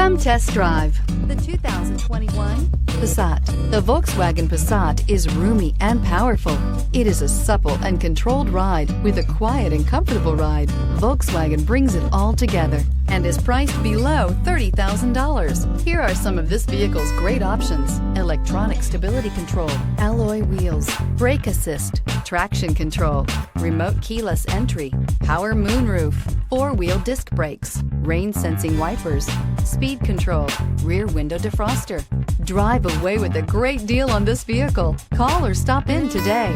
Come test drive the 2021 Passat. The Volkswagen Passat is roomy and powerful. It is a supple and controlled ride with a quiet and comfortable ride. Volkswagen brings it all together and is priced below $30,000. Here are some of this vehicle's great options: electronic stability control, alloy wheels, brake assist, traction control, remote keyless entry, power moonroof, four-wheel disc brakes, rain sensing wipers, speed control, rear window defroster. Drive away with a great deal on this vehicle. Call or stop in today.